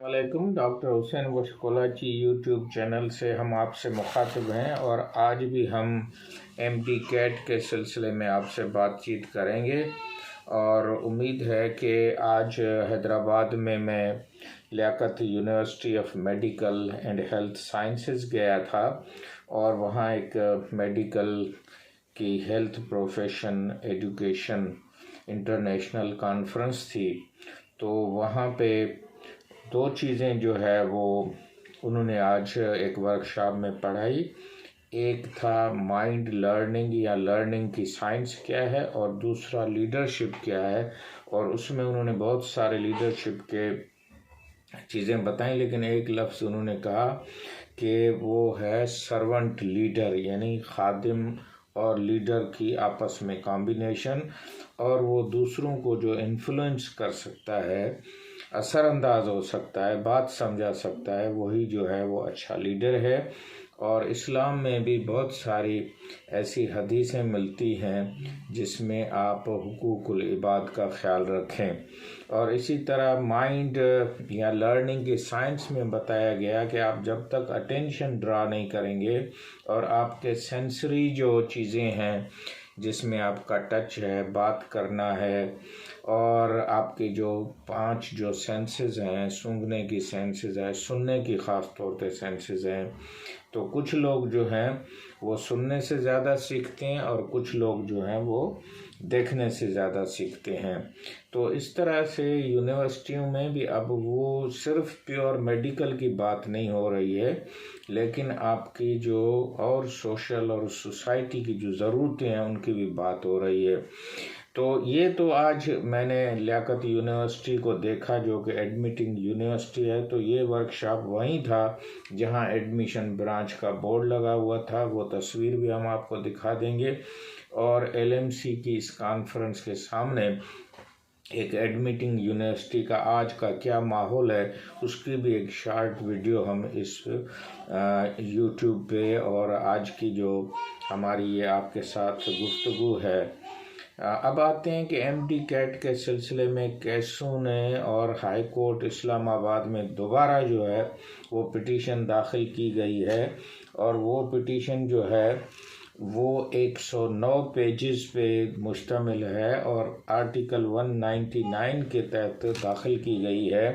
वालेकुम। Doctor Hussain वशकोलाची YouTube channel से हम आपसे मुखातिब हैं और आज भी हम एमडी कैट के सिलसिले में आपसे बातचीत करेंगे। और उम्मीद है कि आज हैदराबाद में मैं Liaquat university of medical and health sciences गया था और वहाँ एक मेडिकल की health profession education international conference थी। तो वहाँ पे दो चीज़ें जो है वो उन्होंने आज एक वर्कशॉप में पढ़ाई। एक था माइंड लर्निंग या लर्निंग की साइंस क्या है और दूसरा लीडरशिप क्या है। और उसमें उन्होंने बहुत सारे लीडरशिप के चीज़ें बताई, लेकिन एक लफ्ज़ उन्होंने कहा कि वो है सर्वेंट लीडर, यानी खादिम और लीडर की आपस में कॉम्बिनेशन। और वो दूसरों को जो इन्फ्लुएंस कर सकता है, असरअंदाज हो सकता है, बात समझा सकता है, वही जो है वो अच्छा लीडर है। और इस्लाम में भी बहुत सारी ऐसी हदीसें मिलती हैं जिसमें आप हुकूकुल इबाद का ख्याल रखें। और इसी तरह माइंड या लर्निंग की साइंस में बताया गया कि आप जब तक अटेंशन ड्रा नहीं करेंगे और आपके सेंसरी जो चीज़ें हैं जिसमें आपका टच है, बात करना है, और आपके जो 5 जो सेंसेस हैं, सूंघने की सेंसेस है, सुनने की ख़ास तौर पे सेंसेस हैं। तो कुछ लोग जो हैं वो सुनने से ज़्यादा सीखते हैं और कुछ लोग जो हैं वो देखने से ज़्यादा सीखते हैं। तो इस तरह से यूनिवर्सिटियों में भी अब वो सिर्फ प्योर मेडिकल की बात नहीं हो रही है, लेकिन आपकी जो और सोशल और सोसाइटी की जो ज़रूरतें हैं उनकी भी बात हो रही है। तो ये तो आज मैंने लियाकत यूनिवर्सिटी को देखा जो कि एडमिटिंग यूनिवर्सिटी है। तो ये वर्कशॉप वहीं था जहां एडमिशन ब्रांच का बोर्ड लगा हुआ था, वो तस्वीर भी हम आपको दिखा देंगे। और एलएमसी की इस कॉन्फ्रेंस के सामने एक एडमिटिंग यूनिवर्सिटी का आज का क्या माहौल है उसकी भी एक शॉर्ट वीडियो हम इस यूट्यूब पे और आज की जो हमारी ये आपके साथ गुफ्तगू है। अब आते हैं कि एमडी कैट के सिलसिले में कैसू ने और हाई कोर्ट इस्लामाबाद में दोबारा जो है वो पिटीशन दाखिल की गई है। और वो पिटीशन जो है वो 109 पेजेस पे मुश्तमिल है और आर्टिकल 199 के तहत दाखिल की गई है।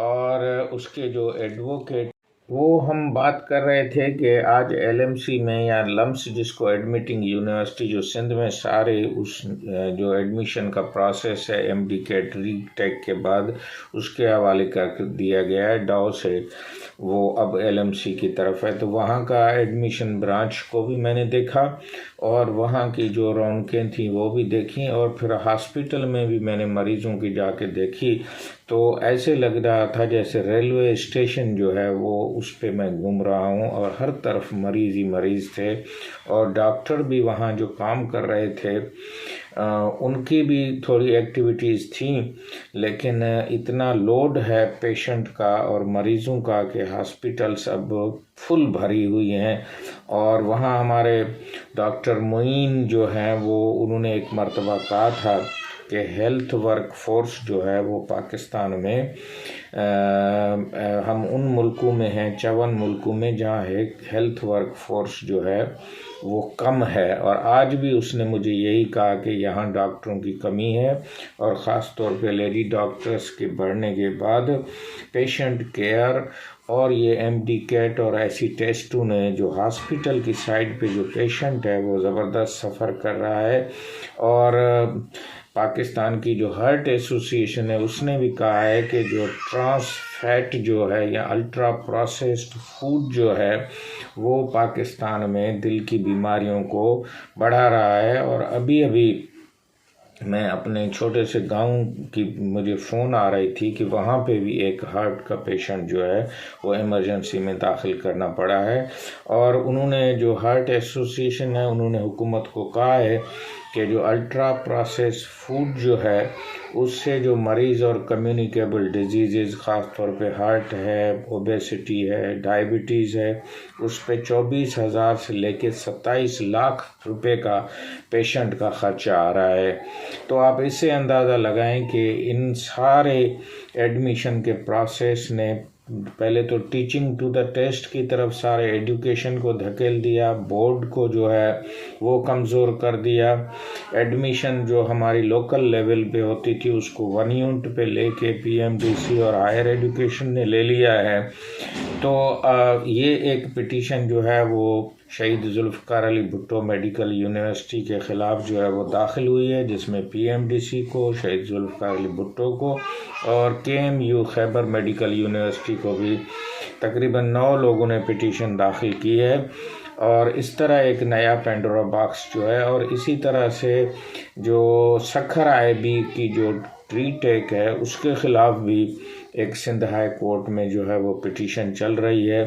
और उसके जो एडवोकेट वो हम बात कर रहे थे कि आज एलएमसी में या लम्स जिसको एडमिटिंग यूनिवर्सिटी जो सिंध में सारे उस जो एडमिशन का प्रोसेस है एमडी कैट रीटेक के बाद उसके हवाले कर दिया गया है डाउ से, वो अब एलएमसी की तरफ है। तो वहाँ का एडमिशन ब्रांच को भी मैंने देखा और वहाँ की जो रौनकें थी वो भी देखी और फिर हॉस्पिटल में भी मैंने मरीज़ों की जाके देखी। तो ऐसे लग रहा था जैसे रेलवे स्टेशन जो है वो उस पे मैं घूम रहा हूँ और हर तरफ मरीज़ ही मरीज़ थे। और डॉक्टर भी वहाँ जो काम कर रहे थे उनकी भी थोड़ी एक्टिविटीज़ थी, लेकिन इतना लोड है पेशेंट का और मरीज़ों का कि हॉस्पिटल्स अब फुल भरी हुई हैं। और वहाँ हमारे डॉक्टर मोइन जो हैं वो उन्होंने एक मर्तबा कहा था कि हेल्थ वर्क फोर्स जो है वो पाकिस्तान में हम उन मुल्कों में हैं 54 मुल्कों में जहाँ हेल्थ वर्क फोर्स जो है वो कम है। और आज भी उसने मुझे यही कहा कि यहाँ डॉक्टरों की कमी है और ख़ास तौर पे लेडी डॉक्टर्स के बढ़ने के बाद पेशेंट केयर और ये एमडी कैट और ऐसी टेस्टों ने जो हॉस्पिटल की साइड पे जो पेशेंट है वो ज़बरदस्त सफ़र कर रहा है। और पाकिस्तान की जो हार्ट एसोसिएशन है उसने भी कहा है कि जो ट्रांस फैट जो है या अल्ट्रा प्रोसेस्ड फूड जो है वो पाकिस्तान में दिल की बीमारियों को बढ़ा रहा है। और अभी अभी मैं अपने छोटे से गांव की मुझे फ़ोन आ रही थी कि वहाँ पे भी एक हार्ट का पेशेंट जो है वो इमरजेंसी में दाखिल करना पड़ा है। और उन्होंने जो हार्ट एसोसिएशन है उन्होंने हुकूमत को कहा है कि जो अल्ट्रा प्रोसेस फूड जो है उससे जो मरीज़ और कम्युनिकेबल डिजीज़ ख़ास तौर पे हार्ट है, ओबेसिटी है, डायबिटीज़ है, उस पे 24,000 से लेके 27 लाख रुपए का पेशेंट का ख़र्चा आ रहा है। तो आप इससे अंदाज़ा लगाएं कि इन सारे एडमिशन के प्रोसेस ने पहले तो टीचिंग टू द टेस्ट की तरफ सारे एजुकेशन को धकेल दिया, बोर्ड को जो है वो कमज़ोर कर दिया, एडमिशन जो हमारी लोकल लेवल पे होती थी उसको 1 यूनिट पे लेके पीएमडीसी और हायर एजुकेशन ने ले लिया है। तो ये एक पिटीशन जो है वो शहीद जुल्फ़िकार अली भुट्टो मेडिकल यूनिवर्सिटी के ख़िलाफ़ जो है वो दाखिल हुई है, जिसमें पीएमडीसी को, शहीद जुल्फ़िकार अली भुट्टो को और केएमयू खैबर मेडिकल यूनिवर्सिटी को भी तकरीबन 9 लोगों ने पिटीशन दाखिल की है। और इस तरह एक नया पेंडोरा बॉक्स जो है, और इसी तरह से जो सखर आईबी की जो रीटेक है उसके ख़िलाफ़ भी एक सिंध हाई कोर्ट में जो है वो पिटीशन चल रही है।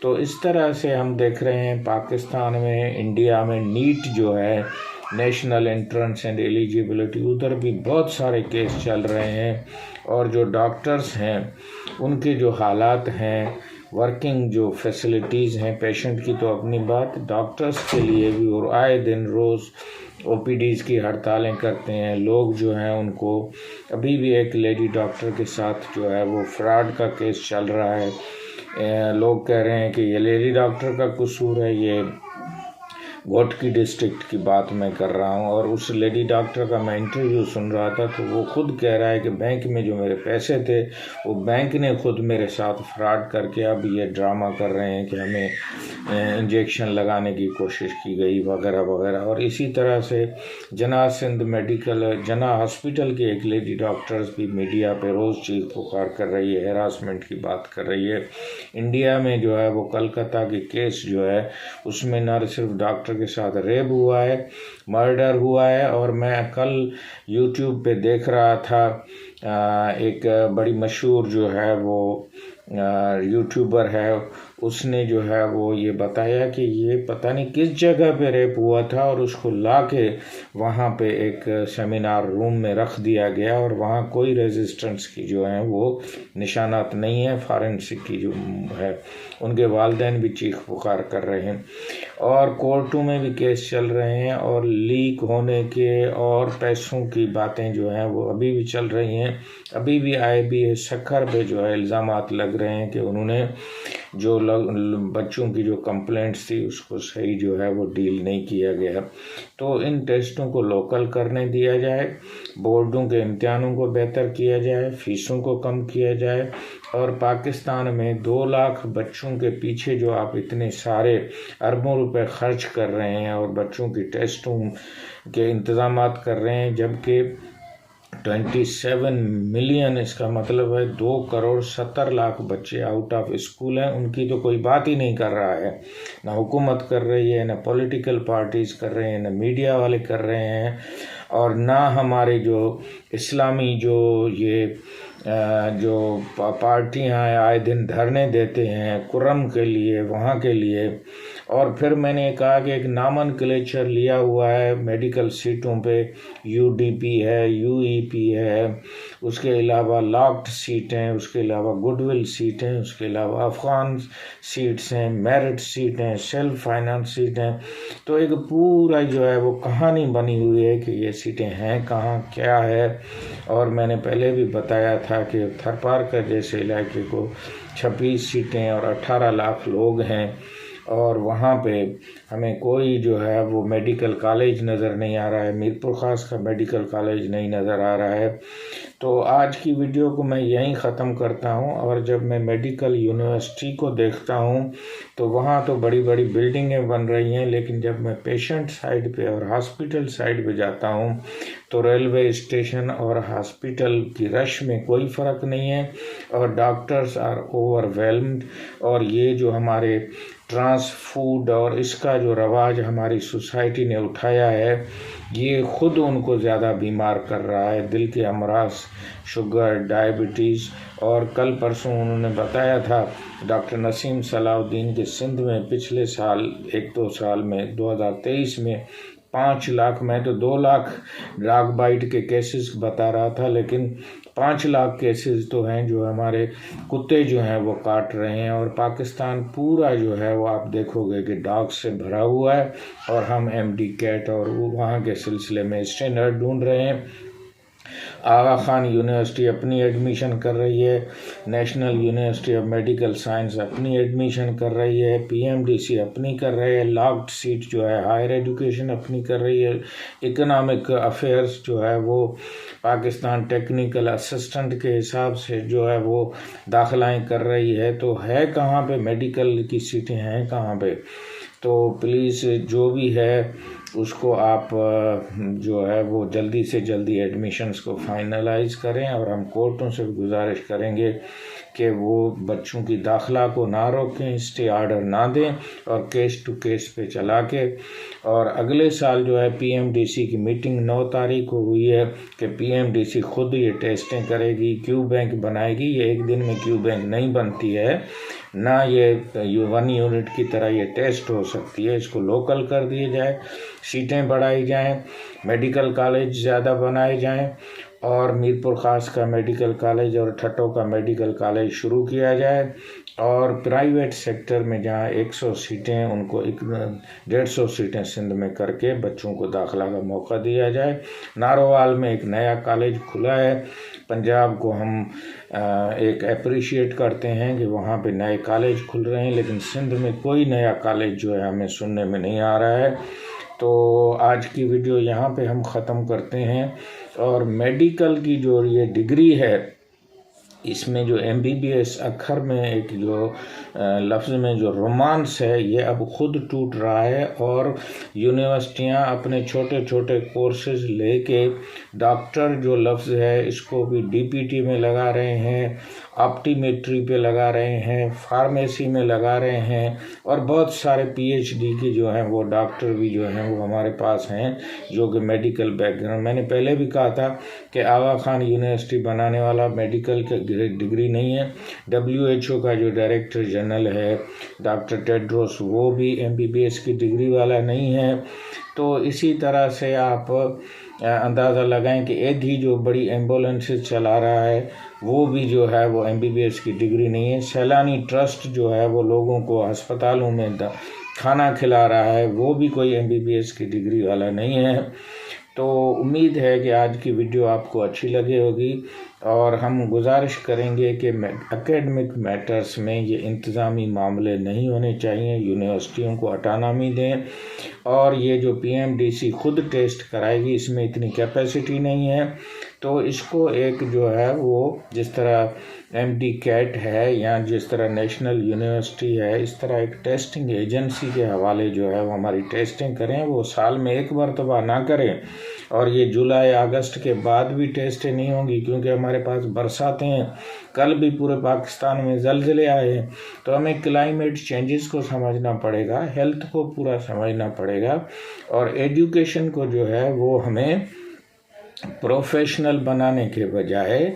तो इस तरह से हम देख रहे हैं पाकिस्तान में, इंडिया में नीट जो है, नेशनल एंट्रेंस एंड एलिजिबिलिटी, उधर भी बहुत सारे केस चल रहे हैं। और जो डॉक्टर्स हैं उनके जो हालात हैं, वर्किंग जो फैसिलिटीज़ हैं, पेशेंट की तो अपनी बात, डॉक्टर्स के लिए भी, और आए दिन रोज़ ओपीडीज़ की हड़तालें करते हैं लोग जो हैं उनको। अभी भी एक लेडी डॉक्टर के साथ जो है वो फ्रॉड का केस चल रहा है। लोग कह रहे हैं कि ये लेडी डॉक्टर का कसूर है, ये घोटकी डिस्ट्रिक्ट की बात मैं कर रहा हूँ। और उस लेडी डॉक्टर का मैं इंटरव्यू सुन रहा था तो वो खुद कह रहा है कि बैंक में जो मेरे पैसे थे वो बैंक ने खुद मेरे साथ फ्रॉड करके अब ये ड्रामा कर रहे हैं कि हमें इंजेक्शन लगाने की कोशिश की गई वगैरह वगैरह। और इसी तरह से जना सिंध मेडिकल, जना हॉस्पिटल की एक लेडी डॉक्टर्स भी मीडिया पे रोज़ चीख पुकार कर रही है, हैरासमेंट की बात कर रही है। इंडिया में जो है वो कलकत्ता की केस जो है उसमें न सिर्फ डॉक्टर के साथ रेप हुआ है, मर्डर हुआ है। और मैं कल यूट्यूब पे देख रहा था एक बड़ी मशहूर जो है वो यूट्यूबर है, उसने जो है वो ये बताया कि ये पता नहीं किस जगह पे रेप हुआ था और उसको ला के वहाँ पे एक सेमिनार रूम में रख दिया गया और वहाँ कोई रेजिस्टेंस की जो है वो निशानात नहीं है। फॉरेंसिक की जो है उनके वालिदैन भी चीख पुकार कर रहे हैं और कोर्टों में भी केस चल रहे हैं और लीक होने के और पैसों की बातें जो हैं वो अभी भी चल रही हैं। अभी भी आईबी सखर पे जो है इल्ज़ामात लग रहे हैं कि उन्होंने जो बच्चों की जो कंप्लेंट्स थी उसको सही जो है वो डील नहीं किया गया। तो इन टेस्टों को लोकल करने दिया जाए, बोर्डों के इम्तिहानों को बेहतर किया जाए, फीसों को कम किया जाए। और पाकिस्तान में 2 लाख बच्चों के पीछे जो आप इतने सारे अरबों रुपए खर्च कर रहे हैं और बच्चों की टेस्टों के इंतज़ामात कर रहे हैं, जबकि 27 मिलियन, इसका मतलब है 2,70,00,000 बच्चे आउट ऑफ स्कूल हैं। उनकी तो कोई बात ही नहीं कर रहा है, ना हुकूमत कर रही है, ना पॉलिटिकल पार्टीज़ कर रहे हैं, ना मीडिया वाले कर रहे हैं, और ना हमारे जो इस्लामी जो ये जो पार्टियाँ आए दिन धरने देते हैं कुर्रम के लिए, वहाँ के लिए। और फिर मैंने कहा कि एक नामनक्लेचर लिया हुआ है मेडिकल सीटों पे, यूडीपी है, यूईपी है, उसके अलावा लॉक्ड सीट हैं, उसके अलावा गुडविल सीट हैं, उसके अलावा अफ़गान सीट्स हैं, मेरिट सीट हैं, सेल्फ फाइनेंस सीट हैं। तो एक पूरा जो है वो कहानी बनी हुई है कि ये सीटें हैं कहाँ, क्या है। और मैंने पहले भी बताया था कि थरपारकर जैसे इलाके को 26 सीटें और 18 लाख लोग हैं और वहाँ पे हमें कोई जो है वो मेडिकल कॉलेज नज़र नहीं आ रहा है, मीरपुर ख़ास का मेडिकल कॉलेज नहीं नज़र आ रहा है। तो आज की वीडियो को मैं यहीं ख़त्म करता हूँ। और जब मैं मेडिकल यूनिवर्सिटी को देखता हूँ तो वहाँ तो बड़ी बड़ी बिल्डिंगें बन रही हैं, लेकिन जब मैं पेशेंट साइड पे और हॉस्पिटल साइड पे जाता हूँ तो रेलवे स्टेशन और हॉस्पिटल की रश में कोई फ़र्क नहीं है और डॉक्टर्स आर ओवरवेल्म्ड। और ये जो हमारे ट्रांस फूड और इसका जो रवाज हमारी सोसाइटी ने उठाया है, ये ख़ुद उनको ज़्यादा बीमार कर रहा है, दिल के अमराज, शुगर, डायबिटीज़। और कल परसों उन्होंने बताया था डॉक्टर नसीम सलाउद्दीन के सिंध में पिछले साल 1-2 साल में 2023 में 5 लाख, मैं तो 2 लाख ड्रग बाइट के केसेस बता रहा था, लेकिन 5 लाख केसेस तो हैं जो हमारे कुत्ते जो हैं वो काट रहे हैं। और पाकिस्तान पूरा जो है वो आप देखोगे कि डॉग से भरा हुआ है, और हम MD कैट और वहाँ के सिलसिले में स्टैंडर्ड ढूंढ रहे हैं। आगा खान यूनिवर्सिटी अपनी एडमिशन कर रही है, national university of medical science अपनी एडमिशन कर रही है, PMDC अपनी कर रही है, लॉक्ड सीट जो है हायर एजुकेशन अपनी कर रही है, इकोनॉमिक अफेयर्स जो है वो पाकिस्तान टेक्निकल असिस्टेंट के हिसाब से जो है वो दाखिलाएँ कर रही है। तो है कहाँ पे मेडिकल की सीटें हैं कहाँ पे? तो प्लीज़ जो भी है उसको आप जो है वो जल्दी से जल्दी एडमिशन्स को फाइनलाइज करें, और हम कोर्टों से गुजारिश करेंगे कि वो बच्चों की दाखिला को ना रोकें, स्टे ऑर्डर ना दें, और केस टू केस पे चला के। और अगले साल जो है PMDC की मीटिंग 9 तारीख को हुई है कि PMDC खुद ये टेस्टें करेगी, क्यू बैंक बनाएगी। ये एक दिन में क्यू बैंक नहीं बनती है ना, ये 1 यूनिट की तरह ये टेस्ट हो सकती है। इसको लोकल कर दिया जाए, सीटें बढ़ाई जाएं, मेडिकल कॉलेज ज़्यादा बनाए जाएं, और मीरपुर ख़ास का मेडिकल कॉलेज और ठट्टो का मेडिकल कॉलेज शुरू किया जाए। और प्राइवेट सेक्टर में जहाँ 100 सीटें उनको 150 सीटें सिंध में करके बच्चों को दाखिला का मौका दिया जाए। नारोवाल में एक नया कॉलेज खुला है, पंजाब को हम एक अप्रिशिएट करते हैं कि वहाँ पे नए कॉलेज खुल रहे हैं, लेकिन सिंध में कोई नया कॉलेज जो है हमें सुनने में नहीं आ रहा है। तो आज की वीडियो यहाँ पे हम ख़त्म करते हैं। और मेडिकल की जो ये डिग्री है, इसमें जो MBBS अक्षर में एक जो लफ्ज़ में जो रोमांस है, ये अब खुद टूट रहा है। और यूनिवर्सिटियां अपने छोटे छोटे कोर्सेज लेके डॉक्टर जो लफ्ज़ है इसको भी DPT में लगा रहे हैं, ऑप्टीमेट्री पे लगा रहे हैं, फार्मेसी में लगा रहे हैं, और बहुत सारे PhD की जो हैं वो डॉक्टर भी जो हैं वो हमारे पास हैं जो कि मेडिकल बैकग्राउंड। मैंने पहले भी कहा था कि आगा खान यूनिवर्सिटी बनाने वाला मेडिकल का डिग्री नहीं है। WHO का जो डायरेक्टर जनरल है डॉक्टर टेड्रोस, वो भी MBBS की डिग्री वाला नहीं है। तो इसी तरह से आप अंदाज़ा लगाएं कि एधी जो बड़ी एम्बुलेंसेस चला रहा है वो भी जो है वो MBBS की डिग्री नहीं है। सैलानी ट्रस्ट जो है वो लोगों को अस्पतालों में खाना खिला रहा है, वो भी कोई MBBS की डिग्री वाला नहीं है। तो उम्मीद है कि आज की वीडियो आपको अच्छी लगी होगी, और हम गुजारिश करेंगे कि एकेडमिक मैटर्स में ये इंतज़ामी मामले नहीं होने चाहिए, यूनिवर्सिटियों को ऑटोनॉमी दें। और ये जो PMDC खुद टेस्ट कराएगी, इसमें इतनी कैपेसिटी नहीं है, तो इसको एक जो है वो जिस तरह MD कैट है या जिस तरह नेशनल यूनिवर्सिटी है, इस तरह एक टेस्टिंग एजेंसी के हवाले जो है वो हमारी टेस्टिंग करें। वो साल में एक मरतबा ना करें, और ये जुलाई अगस्त के बाद भी टेस्टें नहीं होंगी, क्योंकि हमारे पास बरसातें हैं। कल भी पूरे पाकिस्तान में ज़लज़ले आए हैं। तो हमें क्लाइमेट चेंजेस को समझना पड़ेगा, हेल्थ को पूरा समझना पड़ेगा, और एजुकेशन को जो है वो हमें प्रोफेशनल बनाने के बजाय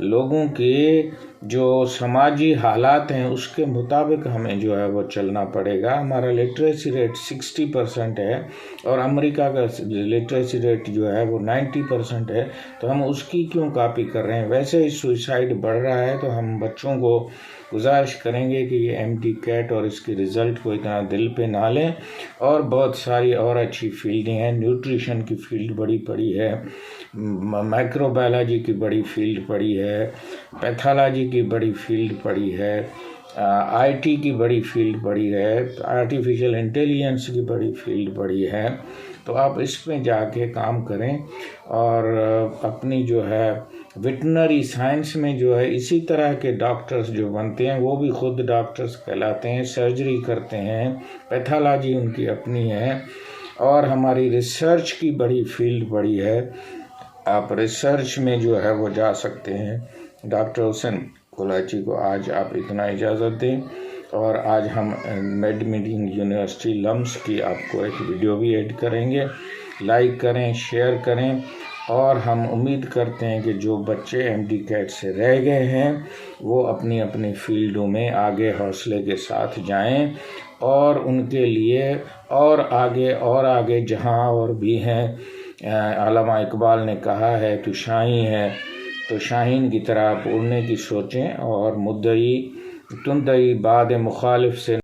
लोगों के जो समाजी हालात हैं उसके मुताबिक हमें जो है वो चलना पड़ेगा। हमारा लिटरेसी रेट 60% है, और अमेरिका का लिटरेसी रेट जो है वो 90% है, तो हम उसकी क्यों कॉपी कर रहे हैं? वैसे ही सुसाइड बढ़ रहा है। तो हम बच्चों को गुजारिश करेंगे कि ये MD कैट और इसके रिज़ल्ट को इतना दिल पे ना लें। और बहुत सारी और अच्छी फील्डें हैं, न्यूट्रिशन की फील्ड बड़ी पड़ी है, माइक्रोबायोलॉजी की बड़ी फील्ड पड़ी है, पैथोलॉजी की बड़ी फील्ड पड़ी है, IT की बड़ी फील्ड पड़ी है, आर्टिफिशियल इंटेलिजेंस की बड़ी फील्ड पड़ी है। तो आप इसमें जाके काम करें, और अपनी जो है वेटनरी साइंस में जो है इसी तरह के डॉक्टर्स जो बनते हैं वो भी खुद डॉक्टर्स कहलाते हैं, सर्जरी करते हैं, पैथोलॉजी उनकी अपनी है। और हमारी रिसर्च की बड़ी फील्ड बड़ी है, आप रिसर्च में जो है वो जा सकते हैं। डॉक्टर हुसैन कोलाची को आज आप इतना इजाज़त दें। और आज हम मेडमिडिंग यूनिवर्सिटी लम्स की आपको एक वीडियो भी ऐड करेंगे। लाइक करें, शेयर करें, और हम उम्मीद करते हैं कि जो बच्चे MD कैट से रह गए हैं वो अपनी अपनी फील्डों में आगे हौसले के साथ जाएं और उनके लिए और आगे जहां और भी हैं। अल्लामा इकबाल ने कहा है तो शाहीन है, तो शाहीन की तरह आप उड़ने की सोचें और मुद्दई तुंदई बाद मुखालिफ से